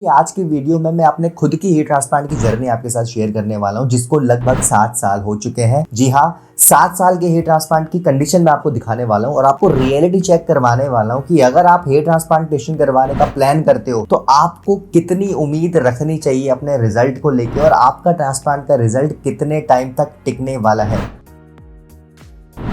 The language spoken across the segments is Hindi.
आज की वीडियो में मैं अपने खुद की हेयर ट्रांसप्लांट की जर्नी आपके साथ शेयर करने वाला हूं, जिसको लगभग 7 साल हो चुके हैं। जी हाँ, 7 साल के हेयर ट्रांसप्लांट की कंडीशन मैं आपको दिखाने वाला हूं और आपको रियलिटी चेक करवाने वाला हूं कि अगर आप हेयर ट्रांसप्लांटेशन करवाने का प्लान करते हो तो आपको कितनी उम्मीद रखनी चाहिए अपने रिजल्ट को लेकर और आपका ट्रांसप्लांट का रिजल्ट कितने टाइम तक टिकने वाला है।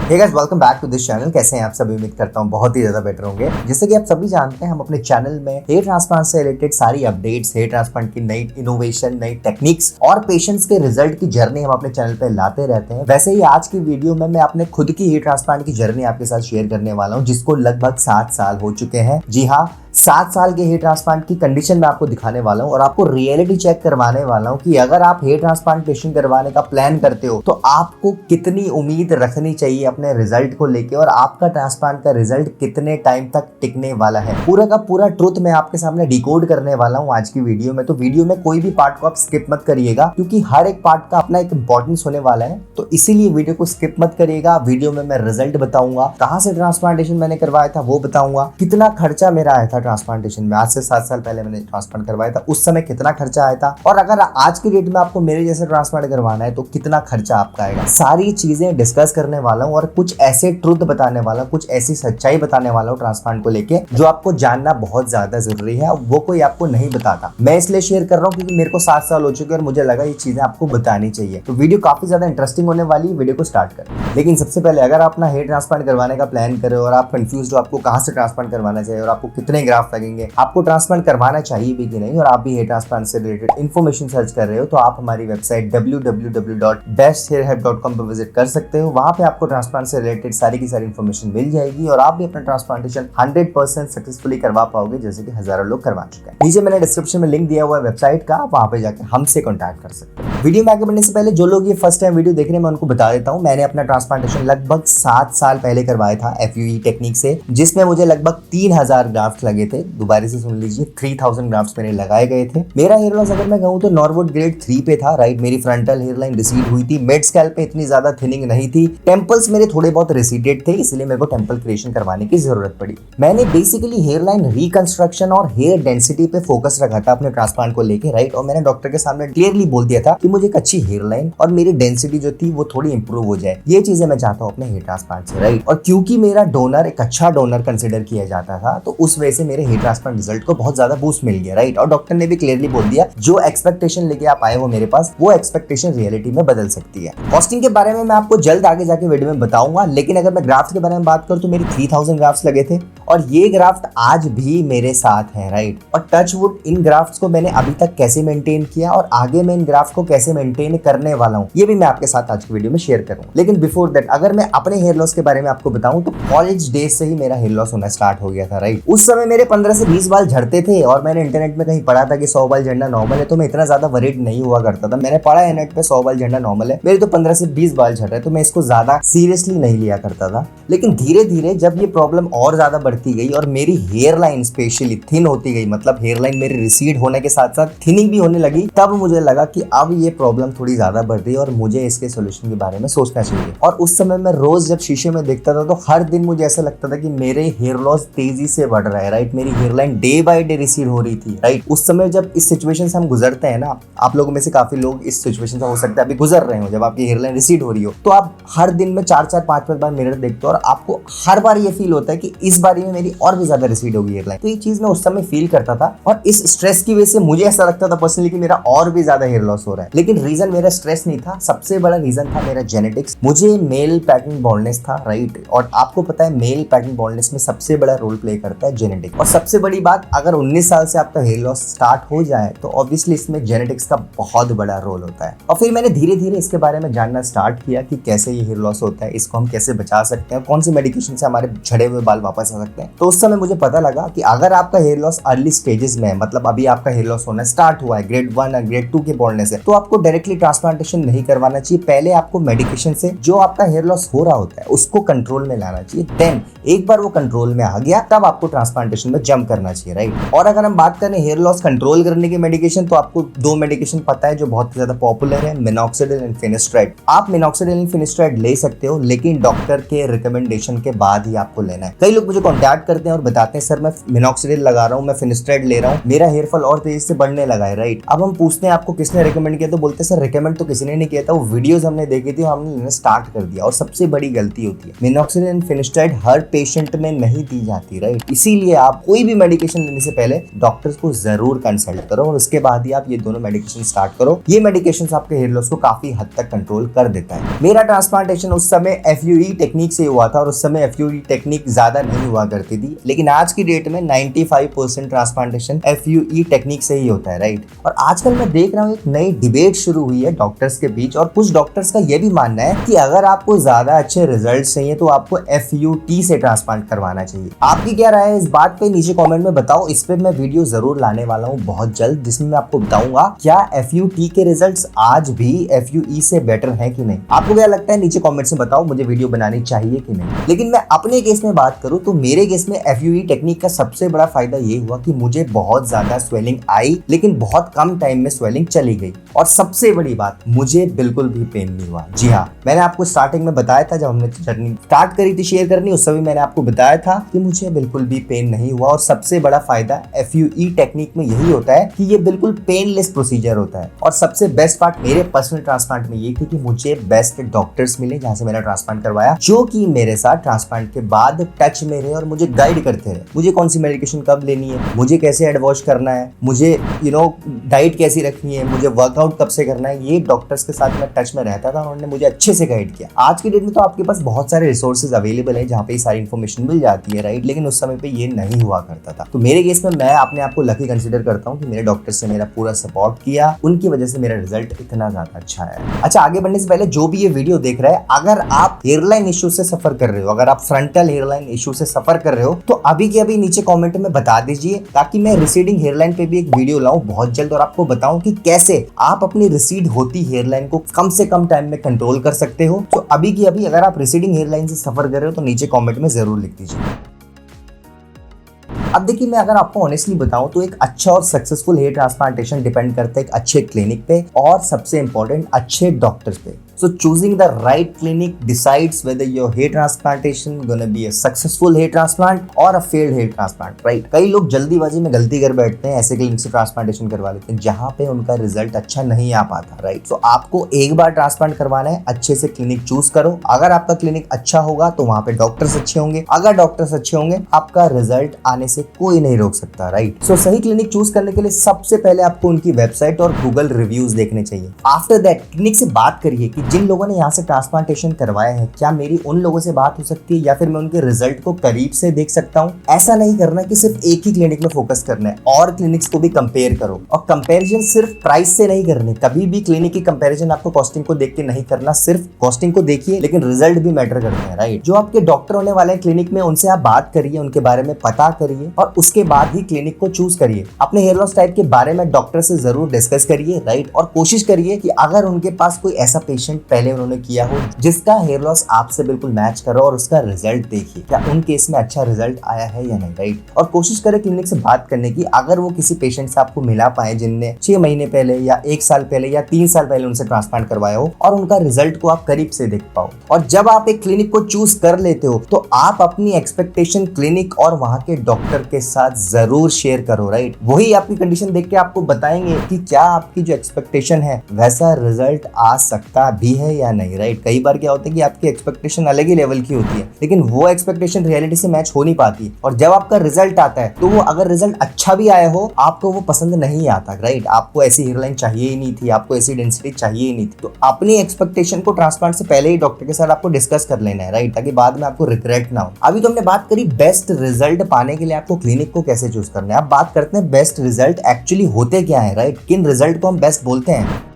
Hey guys, welcome back to this channel. कैसे हैं आप सभी? उम्मीद करता हूं बहुत ही ज्यादा बेटर होंगे। जैसे कि आप सभी जानते हैं, हम अपने चैनल में हेयर ट्रांसप्लांट से रिलेटेड सारी अपडेट्स, हेयर ट्रांसप्लांट की नई इनोवेशन, नई टेक्निक्स और पेशेंट्स के रिजल्ट की जर्नी हम अपने चैनल पे लाते रहते हैं। वैसे ही आज की वीडियो में मैं अपने खुद की हेयर ट्रांसप्लांट की जर्नी आपके साथ शेयर करने वाला हूँ, जिसको लगभग 7 साल हो चुके हैं। जी हाँ, 7 साल के हेयर ट्रांसप्लांट की कंडीशन मैं आपको दिखाने वाला हूं और आपको रियलिटी चेक करवाने वाला हूं कि अगर आप हेयर ट्रांसप्लांटेशन करवाने का प्लान करते हो तो आपको कितनी उम्मीद रखनी चाहिए अपने रिजल्ट को लेके और आपका ट्रांसप्लांट का रिजल्ट कितने टाइम तक टिकने वाला है। पूरा का पूरा ट्रुथ मैं आपके सामने डिकोड करने वाला हूं आज की वीडियो में। तो वीडियो में कोई भी पार्ट को आप स्किप मत करिएगा, क्योंकि हर एक पार्ट का अपना एक इंपॉर्टेंस होने वाला है। तो इसीलिए वीडियो को स्किप मत करिएगा। वीडियो में मैं रिजल्ट बताऊंगा, कहां से ट्रांसप्लांटेशन मैंने करवाया था वो बताऊंगा, कितना खर्चा मेरा आया था ट्रांसप्लांटेशन में। आज से 7 साल पहले मैंने ट्रांसप्लांट करवाया था, उस समय कितना खर्चा आया था, और अगर आज की डेट में आपको मेरे जैसे ट्रांसप्लांट करवाना है तो कितना खर्चा आपका आएगा। सारी चीजें डिस्कस करने वाला हूं और कुछ ऐसे ट्रुथ बताने वाला हूं, कुछ ऐसी सच्चाई बताने वाला हूं ट्रांसप्लांट को लेके जो आपको जानना बहुत ज्यादा जरूरी है। वो कोई आपको नहीं बताता, मैं इसलिए शेयर कर रहा हूं क्योंकि मेरे को 7 साल हो चुके हैं और मुझे लगा ये चीजें आपको बतानी चाहिए। तो वीडियो काफी ज्यादा इंटरेस्टिंग होने वाली है। वीडियो को स्टार्ट करें। लेकिन सबसे पहले, अगर आप अपना हेयर ट्रांसप्लांट करवाने का प्लान करें और आप कंफ्यूज हो आपको कहां से ट्रांसप्लांट करवाना चाहिए और आपको कितने ग्राफ्ट लगेंगे, आपको ट्रांसप्लांट करवाना चाहिए भी कि नहीं, और आप भी हेयर ट्रांसप्लांट से रिलेटेड इन्फॉर्मेशन सर्च कर रहे हो, तो आप हमारी वेबसाइट www.besthairhelp.com पर विजिट कर सकते हो। वहां पे आपको ट्रांसप्लांट से रिलेटेड सारी की सारी इन्फॉर्मेशन मिल जाएगी और आप भी अपना ट्रांसप्लांटेशन 100% सक्सेसफुली करवा पाओगे, जैसे कि हजारों लोग करवा चुके हैं। नीचे मैंने डिस्क्रिप्शन में लिंक दिया हुआ है वेबसाइट का, आप वहां पे जाकर हमसे कॉन्टैक्ट कर सकते हो। वीडियो में आगे बढ़ने से पहले जो लोग ये फर्स्ट टाइम वीडियो देख रहे हैं, मैं उनको बता देता हूँ, मैंने अपना ट्रांसप्लांटेशन लगभग 7 साल पहले करवाया था FUE टेक्निक से, जिसमें मुझे लगभग 3000 ग्राफ्ट लगे थे। दोबारा से सुन लीजिए, 3000 ग्राफ्ट्स मेरे लगाए गए थे। मेरा हेयर लॉस अगर मैं कहूं तो नॉर्वुड ग्रेड 3 पे था, राइट। मेरी फ्रंटल हेयर लाइन रिसीड हुई थी, मिड स्कैल्प पे इतनी ज्यादा थिनिंग नहीं थी, टेंपल्स मेरे थोड़े बहुत रिसीडेड थे, इसलिए मेरे को टेंपल क्रिएशन करवाने की जरूरत पड़ी। मैंने बेसिकली हेयर लाइन रिकंस्ट्रक्शन और हेयर डेंसिटी पे फोकस रखा था अपने ट्रांसप्लांट को लेके, राइट। और मैंने डॉक्टर के सामने क्लियरली बोल दिया था कि मुझे एक अच्छी हेयर लाइन और मेरी डेंसिटी जो थी वो थोड़ी इंप्रूव हो जाए। ये चीजें मैं चाहता हूँ अपने हेयर ट्रांसप्लांट से, राइट। और क्योंकि मेरा डोनर एक अच्छा डोनर कंसिडर किया जाता था, तो उस वजह से मेरे हेयर ट्रांसप्लांट रिजल्ट को बहुत ज्यादा बूस्ट मिल गया, राइट। और डॉक्टर ने भी क्लियरली बोल दिया, जो एक्सपेक्टेशन लेके आप आए हो मेरे पास, वो एक्सपेक्टेशन रियलिटी में बदल सकती है। कॉस्टिंग के बारे में मैं आपको जल्द आगे जाके वीडियो में बताऊंगा, लेकिन अगर मैं ग्राफ्ट के बारे में बात करूं तो मेरी 3000 ग्राफ्ट लगे थे और ये ग्राफ्ट आज भी मेरे साथ है, राइट। और टच वुड, इन ग्राफ्ट्स को मैंने अभी तक कैसे मेंटेन किया और आगे मैं इन ग्राफ्ट को कैसे मेंटेन करने वाला हूँ, ये भी मैं आपके साथ आज की वीडियो में शेयर करूंगा। लेकिन बिफोर दैट, अगर मैं अपने हेयर लॉस के बारे में आपको बताऊं तो कॉलेज डेज से ही मेरा हेयर लॉस होना स्टार्ट हो गया था, राइट। उस समय मेरे 15 से 20 बाल झड़ते थे और मैंने इंटरनेट में कहीं पढ़ा था कि 100 बाल झड़ना नॉर्मल है, तो मैं इतना ज्यादा वरीड नहीं हुआ करता था। मैंने पढ़ा है नेट पे 100 बाल झड़ना नॉर्मल है, मेरे तो 15 से 20 बाल झड़ रहे, तो मैं इसको ज्यादा सीरियसली नहीं लिया करता था। लेकिन धीरे धीरे जब ये प्रॉब्लम और ज्यादा बढ़ती गई और मेरी हेयर लाइन स्पेशली थिन होती गई, मतलब हेयर लाइन मेरी रिसीड होने के साथ साथ थिनिंग भी होने लगी, तब मुझे लगा कि अब ये प्रॉब्लम थोड़ी ज्यादा बढ़ रही है और मुझे इसके सोल्यूशन के बारे में सोचना चाहिए। और उस समय मैं रोज जब शीशे में देखता था तो हर दिन मुझे ऐसा लगता था कि मेरे हेयर लॉस तेजी से बढ़ रहा है, राइट। मेरी hairline day by day recede हो रही थी, राइट। उस समय जब इस सिचुएशन से हम गुजरते हैं ना, आप लोगों में से काफी लोग इस सिचुएशन से हो सकता है अभी गुजर रहे हो, जब आपकी हेयर लाइन रिसीड हो रही हो, तो आप हर दिन में 4-4, 5-5 बार मिरर देखते हो और आपको हर बार ये फील होता है कि इस बार में मेरी और भी ज्यादा रिसीड होगी हेयर लाइन। तो ये चीज मैं उस समय फील करता था और इस स्ट्रेस की वजह से मुझे ऐसा लगता था पर्सनली कि मेरा और भी ज्यादा हेयर लॉस हो रहा है। लेकिन रीजन मेरा स्ट्रेस नहीं था, सबसे बड़ा रीजन था मेरा जेनेटिक्स। मुझे मेल पैटर्न बॉल्डनेस था, राइट। और आपको पता है मेल पैटर्न बॉल्डनेस में सबसे बड़ा रोल प्ले करता है जेनेटिक्स। और सबसे बड़ी बात, अगर 19 साल से आपका हेयर लॉस स्टार्ट हो जाए तो ऑब्वियसली इसमें जेनेटिक्स का बहुत बड़ा रोल होता है। और फिर मैंने धीरे धीरे इसके बारे में जानना स्टार्ट किया कि कैसे ये हेयर लॉस होता है, इसको हम कैसे बचा सकते हैं, कौन सी मेडिकेशन से हमारे झड़े हुए बाल वापस आ सकते हैं। तो उस समय मुझे पता लगा कि अगर आपका हेयर लॉस अर्ली स्टेजेस में है, मतलब अभी आपका हेयर लॉस होना स्टार्ट हुआ है, ग्रेड 1 और ग्रेड 2 के बॉल्डनेस है, तो आपको डायरेक्टली ट्रांसप्लांटेशन नहीं करवाना चाहिए। पहले आपको मेडिकेशन से जो आपका हेयर लॉस हो रहा होता है उसको कंट्रोल में लाना चाहिए। देन एक बार वो कंट्रोल में आ गया, तब आपको ट्रांसप्लांटेशन ट्रांसप्लांटेशन में जंप करना चाहिए, राइट। और अगर हम बात करें हेयर लॉस कंट्रोल करने की मेडिकेशन, तो आपको दो मेडिकेशन पता है जो बहुत ज्यादा पॉपुलर है, मिनॉक्सिडिल एंड फिनेस्ट्राइड। आप मिनॉक्सिडिल एंड फिनेस्ट्राइड ले सकते हो, लेकिन डॉक्टर के रिकमेंडेशन के बाद ही आपको लेना है। कई लोग मुझे कॉन्टैक्ट करते हैं और बताते हैं सर मैं मिनॉक्सिडिल लगा रहा हूँ, मैं फिनेस्ट्राइड ले रहा हूँ, मेरा हेयर फॉल और तेजी से बढ़ने लगा है, राइट। अब हम पूछते हैं आपको किसने रिकमेंड किया, तो बोलते हैं सर रिकमेंड तो किसी ने नहीं किया था, वो वीडियोस हमने देखी थी, हमने लेना स्टार्ट कर दिया। और सबसे बड़ी गलती होती है, minoxidil and finasteride her patient में नहीं दी जाती, राइट। इसीलिए आप कोई भी मेडिकेशन लेने से पहले डॉक्टर्स को जरूर कंसल्ट करो और उसके बाद ही आप ये दोनों मेडिकेशन स्टार्ट करो। ये मेडिकेशन आपके हेयर लॉस को काफी हद तक कंट्रोल कर देता है। मेरा ट्रांसप्लांटेशन उस समय FUE टेक्निक से हुआ था और उस समय FUE टेक्निक ज्यादा नहीं हुआ करती थी, लेकिन आज की डेट में 95% ट्रांसप्लांटेशन FUE टेक्निक से ही होता है, राइट। और आजकल मैं देख रहा हूँ एक नई डिबेट शुरू हुई है डॉक्टर्स के बीच, और कुछ डॉक्टर्स का ये भी मानना है कि अगर आपको ज्यादा अच्छे रिजल्ट चाहिए तो आपको FUT से ट्रांसप्लांट करवाना चाहिए। आपकी क्या राय है इस बात पे नीचे कमेंट में बताओ। इस पे मैं वीडियो जरूर लाने वाला हूँ बहुत जल्द, जिसमें मैं आपको बताऊंगा क्या FUT के रिजल्ट्स आज भी FUE से बेटर है कि नहीं। आपको क्या लगता है नीचे कमेंट्स में बताओ, मुझे वीडियो बनानी चाहिए कि नहीं। लेकिन मैं अपने केस में बात करूं तो मेरे केस में FUE टेक्निक का सबसे बड़ा फायदा ये हुआ कि मुझे बहुत ज्यादा स्वेलिंग आई, लेकिन बहुत कम टाइम में स्वेलिंग चली गई। और सबसे बड़ी बात, मुझे बिल्कुल भी पेन नहीं हुआ। जी हाँ, मैंने आपको स्टार्टिंग में बताया था, जब हमने जर्नी स्टार्ट करी थी शेयर करनी, उस समय मैंने आपको बताया था कि मुझे बिल्कुल भी पेन नहीं हुआ। और सबसे बड़ा फायदा FUE टेक्निक में यही होता है कि ये बिल्कुल पेनलेस प्रोसीजर होता है। और सबसे बेस्ट पार्ट मेरे पर्सनल ट्रांसप्लांट में ये थी कि मुझे बेस्ट डॉक्टर्स मिले जहां से मैंने ट्रांसप्लांट करवाया, जो कि मेरे साथ ट्रांसप्लांट के बाद टच में रहे और मुझे गाइड करते रहे। मुझे कौन सी मेडिकेशन कब लेनी है, मुझे कैसे हेड वॉश करना है, मुझे डाइट कैसी रखनी है, मुझे वर्कआउट कब से करना है, ये डॉक्टर्स के साथ मैं टच में रहता था और उन्होंने मुझे अच्छे से गाइड किया। आज की डेट में तो आपके पास बहुत सारे रिसोर्सेज अवेलेबल है जहाँ पे ये सारी इन्फॉर्मेशन मिल जाती है, राइट। लेकिन उस समय पे ये नहीं हुआ करता था। तो मेरे केस में मैं अपने आप को लकी कंसीडर करता हूँ कि मेरे डॉक्टर्स ने मेरा पूरा सपोर्ट किया, उनकी वजह से मेरा रिजल्ट इतना ज्यादा अच्छा है। अच्छा, आगे बढ़ने से पहले जो भी ये वीडियो देख रहा है, अगर आप हेयरलाइन इश्यू से सफर कर रहे हो, अगर आप फ्रंटल हेयरलाइन इश्यू से सफर कर रहे हो, तो अभी के अभी नीचे कमेंट में बता दीजिए, ताकि मैं रिसीडिंग हेयरलाइन पे भी एक वीडियो लाऊं बहुत जल्द और आपको बताऊं कि कैसे आप अपनी रिसीड होती हेयरलाइन को कम से कम टाइम में कंट्रोल कर सकते हो। तो अभी की अभी अगर आप रिसीडिंग हेयरलाइन से सफर कर रहे हो तो नीचे कमेंट में जरूर लिख दीजिए। अब देखिए, मैं अगर आपको ऑनेस्टली बताऊं तो एक अच्छा और सक्सेसफुल हेयर ट्रांसप्लांटेशन डिपेंड करता है एक अच्छे क्लिनिक पे और सबसे इंपॉर्टेंट अच्छे डॉक्टर्स पे। So choosing the right clinic decides whether your hair transplantation gonna be a successful hair transplant or a failed hair transplant, right? कई लोग जल्दीबाजी में गलती कर बैठते हैं, ऐसे क्लिनिक से ट्रांसप्लांटेशन करवा लेते हैं जहां पे उनका रिजल्ट अच्छा नहीं आ पाता, राइट। तो आपको एक बार ट्रांसप्लांट करवाना है, अच्छे से क्लिनिक चूज करो। अगर आपका क्लिनिक अच्छा होगा तो वहां पे डॉक्टर्स अच्छे होंगे, अगर डॉक्टर्स अच्छे होंगे आपका रिजल्ट आने से कोई नहीं रोक सकता, राइट। सो सही क्लिनिक चूज करने के लिए सबसे पहले आपको उनकी वेबसाइट और गूगल रिव्यूज देखने चाहिए। आफ्टर दैट क्लिनिक से बात करिए कि जिन लोगों ने यहाँ से ट्रांसप्लांटेशन करवाया है, क्या मेरी उन लोगों से बात हो सकती है या फिर मैं उनके रिजल्ट को करीब से देख सकता हूँ। ऐसा नहीं करना कि सिर्फ एक ही क्लिनिक में फोकस करना है, और क्लिनिक्स को भी कंपेयर करो। और कंपैरिजन सिर्फ प्राइस से नहीं करनी, कभी भी क्लिनिक की कंपैरिजन आपको कॉस्टिंग को देख के नहीं करना। सिर्फ कॉस्टिंग को देखिए, लेकिन रिजल्ट भी मैटर करते हैं, राइट। जो आपके डॉक्टर होने वाले हैं क्लिनिक में, उनसे आप बात करिए, उनके बारे में पता करिए और उसके बाद ही क्लिनिक को चूज करिए। अपने हेयर लॉस टाइप के बारे में डॉक्टर से जरूर डिस्कस करिए, राइट। और कोशिश करिए कि अगर उनके पास कोई ऐसा पेशेंट पहले उन्होंने किया हो जिसका हेयर लॉस आपसे बिल्कुल मैच करो और उसका रिजल्ट देखिए क्या उन केस में अच्छा रिजल्ट आया है या नहीं, राइट। और कोशिश करें क्लिनिक से बात करने की, अगर वो किसी पेशेंट से आपको मिला पाए जिनने 6 महीने पहले या 1 साल पहले या 3 साल पहले उनसे ट्रांसप्लांट करवाया हो और उनका रिजल्ट को आप करीब से देख पाओ। और जब आप एक क्लिनिक को चूज कर लेते हो तो आप अपनी एक्सपेक्टेशन क्लिनिक और वहां के डॉक्टर के साथ जरूर शेयर करो, राइट। वही आपकी कंडीशन देख के आपको बताएंगे कि क्या आपकी जो एक्सपेक्टेशन है वैसा रिजल्ट आ सकता भी है या नहीं, राइट। कई बार क्या होता है कि आपकी एक्सपेक्टेशन अलग ही लेवल की होती है, लेकिन वो एक्सपेक्टेशन रियलिटी से मैच हो नहीं पाती, और जब आपका रिजल्ट आता है तो वो अगर रिजल्ट अच्छा भी आया हो आपको वो पसंद नहीं आता, राइट। आपको ऐसी हेयरलाइन चाहिए ही नहीं थी, आपको ऐसी डेंसिटी चाहिए ही नहीं थी। तो अपनी एक्सपेक्टेशन को ट्रांसप्लांट से पहले ही डॉक्टर के साथ आपको डिस्कस कर लेना है, राइट, ताकि बाद में आपको रिग्रेट ना हो। अभी तो हमने बात करी बेस्ट रिजल्ट पाने के लिए आपको क्लिनिक को कैसे चूज करना है। अब बात करते हैं बेस्ट रिजल्ट एक्चुअली होते क्या है, राइट, किन रिजल्ट को हम बेस्ट बोलते हैं।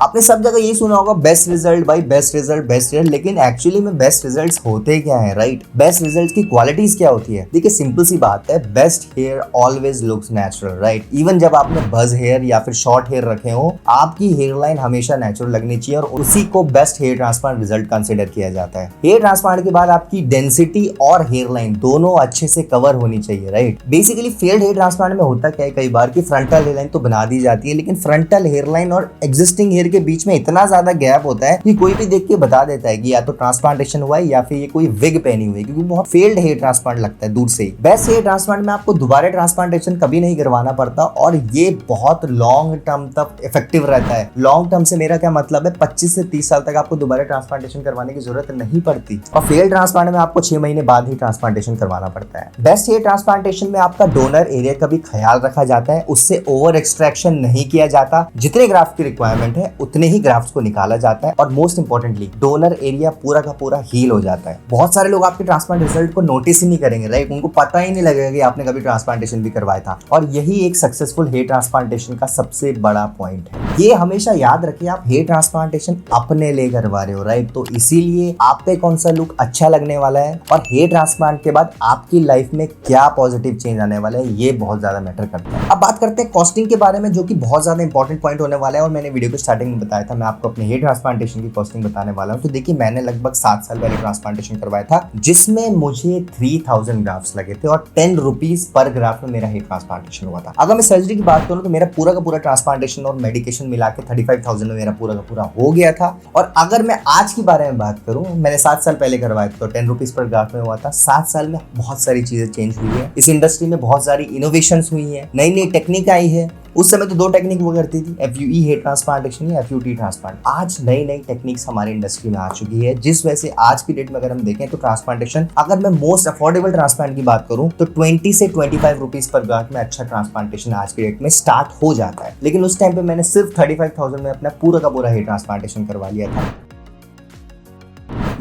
आपने सब जगह ये सुना होगा बेस्ट रिजल्ट भाई, बेस्ट रिजल्ट, बेस्ट रिजल्ट, लेकिन एक्चुअली में बेस्ट रिजल्ट्स होते क्या है, राइट? बेस्ट रिजल्ट की क्वालिटीज क्या होती है? देखिए सिंपल सी बात है, best hair always looks natural, right? Even जब आपने बज हेयर या फिर शॉर्ट हेयर रखे हो, आपकी हेयर लाइन हमेशा नेचुरल लगनी चाहिए और उसी को best hair transplant result consider किया जाता है। हेयर ट्रांसप्लांट के बाद आपकी डेंसिटी और हेयर लाइन दोनों अच्छे से कवर होनी चाहिए, right? Basically failed hair transplant में होता क्या है कई बार कि फ्रंटल हेयर लाइन तो बना दी जाती है, लेकिन फ्रंटल हेयर लाइन और एग्जिस्टिंग हेयर के बीच में इतना ज्यादा गैप होता है कि कोई भी देख के बता देता है कि या तो ट्रांसप्लांटेशन हुआ है या फिर ये कोई विग पहनी हुई है, क्योंकि बहुत फेल्ड हेयर ट्रांसप्लांट लगता है दूर से ही। बेस्ट हेयर ट्रांसप्लांट में आपको दोबारा ट्रांसप्लांटेशन कभी नहीं करवाना पड़ता और ये बहुत लॉन्ग टर्म तक इफेक्टिव रहता है। लॉन्ग टर्म से मेरा क्या मतलब है, 25 से 30 साल तक आपको दोबारा ट्रांसप्लांटेशन करवाने की जरूरत नहीं पड़ती और फेल्ड ट्रांसप्लांट में आपको 6 महीने बाद ही ट्रांसप्लांटेशन करवाना पड़ता है। बेस्ट हेयर ट्रांसप्लांटेशन में आपका डोनर एरिया का भी ख्याल रखा जाता है, उससे ओवर एक्सट्रैक्शन नहीं किया जाता, जितने ग्राफ्ट की रिक्वायरमेंट है उतने ही ग्राफ्ट को निकाला जाता है और मोस्ट इंपॉर्टेंटली डोनर एरिया पूरा का पूरा हील हो जाता है। बहुत सारे लोग आपके ट्रांसप्लांट रिजल्ट को नोटिस ही नहीं करेंगे, राइट? उनको पता ही नहीं लगेगा कि आपने कभी ट्रांसप्लांटेशन भी करवाया था और यही एक सक्सेसफुल हेयर ट्रांसप्लांटेशन का सबसे बड़ा पॉइंट है। ये हमेशा याद रखिए, आप हेयर ट्रांसप्लांटेशन अपने लिए करवा रहे हो, राइट? तो इसीलिए आप पे कौन सा लुक अच्छा लगने वाला है और हेयर ट्रांसप्लांट के बाद आपकी लाइफ में क्या पॉजिटिव चेंज आने वाला है, ये बहुत ज्यादा मैटर करता है। अब बात करते हैं कॉस्टिंग के बारे में, जो कि बहुत ज्यादा इंपॉर्टेंट पॉइंट होने वाला है और मैंने वीडियो के स्टार्टिंग में बताया था मैं आपको अपने हेयर ट्रांसप्लांटेशन की कॉस्टिंग बताने वाला हूं। तो देखिए मैंने लगभग 7 साल पहले ट्रांसप्लांटेशन करवाया था, जिसमें मुझे 3000 ग्राफ्ट्स लगे थे और 10 रुपीज पर ग्राफ्ट में मेरा हेयर ट्रांसप्लांटेशन हुआ था। अगर मैं सर्जरी की बात करूं तो मेरा पूरा का पूरा ट्रांसप्लांटेशन और मेडिकेशन मिला के 35,000 में मेरा पूरा का पूरा हो गया था। और अगर मैं आज के बारे में बात करूं, मैंने 7 साल पहले करवाया था तो 10 रुपीज पर ग्राफ्ट में हुआ था। 7 साल में बहुत सारी चीजें चेंज हुई है, इस इंडस्ट्री में बहुत सारी इनोवेशंस हुई है, नई नई टेक्निक आई है। उस समय तो 2 टेक्निक हुआ करती थी, FUE हेयर ट्रांसप्लांटेशन या FUT ट्रांसप्लांट। आज नई नई टेक्निक्स हमारी इंडस्ट्री में आ चुकी है, जिस वजह से आज की डेट में अगर हम देखें तो ट्रांसप्लांटेशन, अगर मैं मोस्ट अफोर्डेबल ट्रांसप्लांट की बात करूं तो 20 से 25 रुपीज पर ग्राफ्ट में अच्छा ट्रांसप्लांटेशन आज की डेट में स्टार्ट हो जाता है। लेकिन उस टाइम पे मैंने सिर्फ 35,000 में अपना पूरा का पूरा हेयर ट्रांसप्लांटेशन करवा लिया था।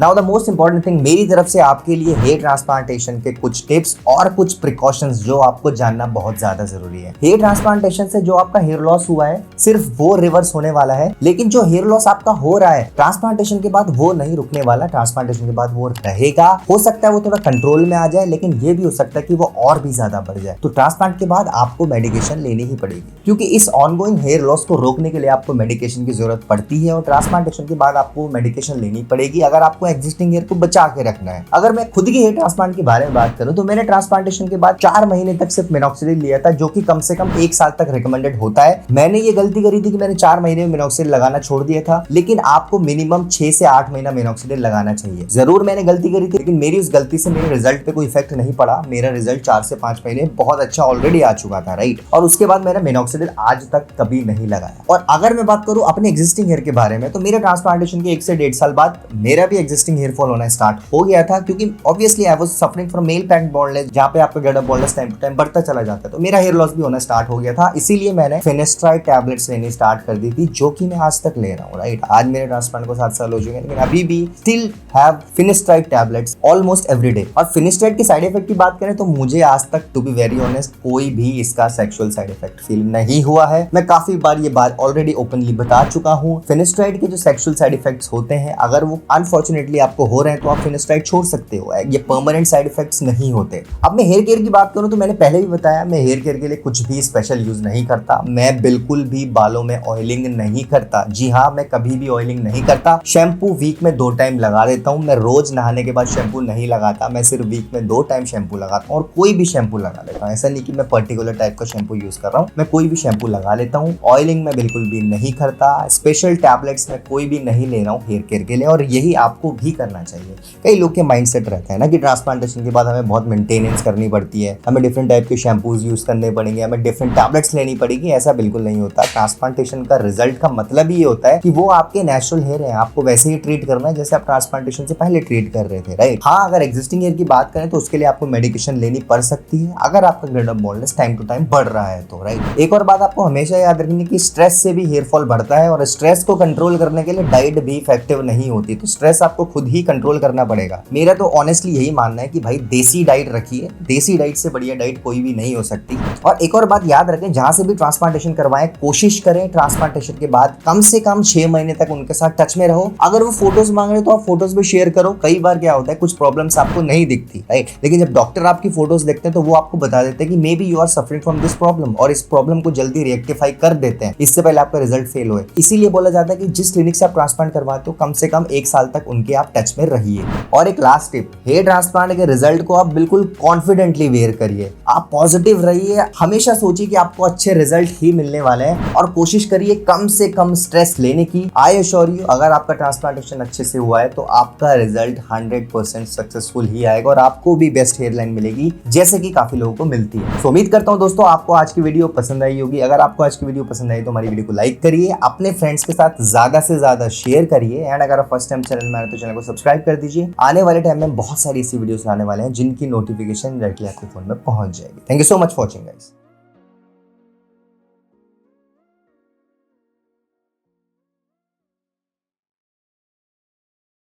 Now the most important thing मेरी तरफ से आपके लिए हेयर ट्रांसप्लांटेशन के कुछ टिप्स और कुछ प्रिकॉशंस जो आपको जानना बहुत ज्यादा जरूरी है। हेयर ट्रांसप्लांटेशन से जो आपका हेयर लॉस हुआ है सिर्फ वो रिवर्स होने वाला है, लेकिन जो हेयर लॉस आपका हो रहा है ट्रांसप्लांटेशन के बाद वो नहीं रुकने वाला। ट्रांसप्लांटेशन के बाद वो रहेगा, हो सकता है वो थोड़ा कंट्रोल में आ जाए, लेकिन ये भी हो सकता है कि वो और भी ज्यादा बढ़ जाए। तो ट्रांसप्लांट के बाद आपको मेडिकेशन लेनी ही पड़ेगी, क्योंकि इस ऑनगोइंग हेयर लॉस को रोकने के लिए आपको मेडिकेशन की जरूरत पड़ती है और ट्रांसप्लांटेशन के बाद आपको मेडिकेशन लेनी पड़ेगी अगर आपको एग्जिस्टिंग हेयर को बचा के रखना है। अगर मैं खुद की हेयर ट्रांसप्लांट के बारे में बात करूं तो मैंने ट्रांसप्लांटेशन के बाद 4 महीने तक सिर्फ मिनॉक्सिडिल लिया था, जो कि कम से कम 1 साल तक रिकमेंडेड होता है। मैंने ये गलती करी थी कि मैंने 4 महीने में मिनॉक्सिडिल लगाना छोड़ दिया था, लेकिन आपको मिनिमम 6 से 8 महीना मिनॉक्सिडिल लगाना चाहिए। जरूर मैंने गलती करी थी, लेकिन मेरी उस गलती से मेरे रिजल्ट पे कोई इफेक्ट नहीं पड़ा। मेरा रिजल्ट 4 से 5 महीने बहुत अच्छा ऑलरेडी आ चुका था, राइट? और उसके बाद मैंने मिनॉक्सिडिल आज तक कभी नहीं लगाया। और अगर मैं बात करूं अपने एग्जिस्टिंग हेयर के बारे में, तो मेरे ट्रांसप्लांटेशन के 1 से 1.5 साल बाद मेरा भी एग्जिस्टिंग हेयर फॉल होना स्टार्ट हो गया था, क्योंकि obviously I was suffering from male पैक्ड बॉल्डनेस, जहां पे आपका grade of baldness time to time बढ़ता चला जाता है। तो मेरा हेयर लॉस भी होना स्टार्ट हो गया था, इसीलिए मैंने फिनेस्ट्राइड टैबलेट्स लेनी स्टार्ट कर दी थी, जो कि मैं आज तक ले रहा हूं, राइट? आज मेरे ट्रांसप्लांट को 7 साल हो चुके हैं, लेकिन अभी भी still have finasteride tablets almost every day. और फिनेस्ट्राइड के साइड इफेक्ट की बात करें तो मुझे आज तक टू बी वेरी ऑनेस्ट कोई भी इसका सेक्सुअल साइड इफेक्ट फील नहीं हुआ है। मैं काफी बार ये बात ऑलरेडी ओपनली बता चुका हूं। फिनेस्ट्राइड के जो सेक्सुअल साइड इफेक्ट्स होते हैं, अगर वो अनफॉर्चुनेटली आपको हो रहे हैं तो आप फिनेस्ट्राइड छोड़ सकते हो, ये परमानेंट साइड इफेक्ट्स नहीं होते। अब मैं हेयर केयर की बात करूं तो मैंने पहले भी बताया, मैं हेयर केयर के लिए कुछ भी स्पेशल यूज नहीं करता। मैं बिल्कुल भी बालों में ऑयलिंग नहीं करता। जी हाँ, मैं कभी भी ऑयलिंग नहीं करता। शैम्पू वीक में 2 टाइम लगा देता हूँ। मैं रोज नहाने के बाद शैम्पू नहीं लगाता, मैं सिर्फ वीक में 2 टाइम शैम्पू लगाता हूँ और कोई भी शैम्पू लगा लेता हूँ। ऐसा नहीं कि मैं पर्टिकुलर टाइप का शैम्पू यूज कर रहा हूँ, मैं कोई भी शैम्पू लगा लेता हूँ। ऑयलिंग मैं बिल्कुल भी नहीं करता। स्पेशल टैबलेट्स में कोई भी नहीं ले रहा हूँ हेयर केयर के लिए, और यही आपको भी करना चाहिए। कई लोग के माइंडसेट रहता है ना कि ट्रांसप्लांटेशन के बाद हमें बहुत मेंटेनेंस करनी पड़ती है, हमें डिफरेंट टाइप के शैम्पूज यूज करने पड़ेंगे, हमें डिफरेंट टैबलेट्स लेनी पड़ेगी। ऐसा बिल्कुल नहीं होता। ट्रांसप्लांटेशन का रिजल्ट का मतलब ही ये होता है कि वो आपके नेचुरल हेयर है, आपको वैसे ही ट्रीट करना है जैसे आप ट्रांसप्लांटेशन से पहले ट्रीट कर रहे थे, राइट? हाँ, अगर एग्जिस्टिंग हेयर की बात करें तो उसके लिए आपको मेडिकेशन लेनी पड़ सकती है अगर आपका grade of baldness time to time बढ़ रहा है तो, राइट? एक और बात आपको हमेशा याद रखनी कि स्ट्रेस से भी हेयर फॉल बढ़ता है, और स्ट्रेस को कंट्रोल करने के लिए डाइट भी इफेक्टिव नहीं होती। तो स्ट्रेस आपको खुद ही कंट्रोल करना पड़ेगा। मेरा तो ऑनेस्टली यही मानना है कि भाई देसी डाइट रखिए, देसी डाइट से बढ़िया डाइट कोई भी नहीं हो सकती। और एक और बात याद रखें, जहां से भी ट्रांसप्लांटेशन करवाएं कोशिश करें ट्रांसप्लांटेशन के बाद कम से कम 6 महीने तक उनके साथ टच में रहो। अगर वो फोटोज मांग रहे तो आप फोटोज भी शेयर करो। कई बार क्या होता है, कुछ प्रॉब्लम्स आपको नहीं दिखती, राइट, लेकिन जब डॉक्टर आपकी फोटोज देखते हैं तो वो आपको बता देते हैं कि maybe you are suffering from this problem, और इस प्रॉब्लम को जल्दी रेक्टिफाई कर देते हैं इससे पहले आपका रिजल्ट फेल होए। इसीलिए बोला जाता है कि जिस क्लिनिक से आप ट्रांसप्लांट करवाते हो कम से कम 1 साल तक उनके आप टच में रहिए। और एक लास्ट टिप, हेयर ट्रांसप्लांट के रिजल्ट को आप बिल्कुल कॉन्फिडेंटली वेयर करिए, आप पॉजिटिव रहिए, हमेशा सोचिए कि आपको अच्छे रिजल्ट ही मिलने वाले हैं, और कोशिश करिए कम से कम स्ट्रेस लेने की। आई एश्योर यू, अगर आपका ट्रांसप्लांटेशन अच्छे से हुआ है तो आपका रिजल्ट 100% सक्सेसफुल ही आएगा और आपको भी बेस्ट हेयर लाइन मिलेगी, जैसे कि काफी लोगों को मिलती है। तो उम्मीद करता हूं दोस्तों आपको आज की वीडियो पसंद आई होगी। अगर आपको आज की वीडियो पसंद आई तो हमारी वीडियो को लाइक करिए, अपने फ्रेंड्स के साथ ज्यादा से ज्यादा शेयर करिए, एंड अगर आप फर्स्ट टाइम चैनल में आए तो चैनल को सब्सक्राइब कर दीजिए। आने वाले टाइम में बहुत सारी ऐसी वीडियोस लाने वाले हैं जिनकी नोटिफिकेशन डायरेक्टली आपके फोन में पहुंच जाएगी। Thank you so much for watching guys.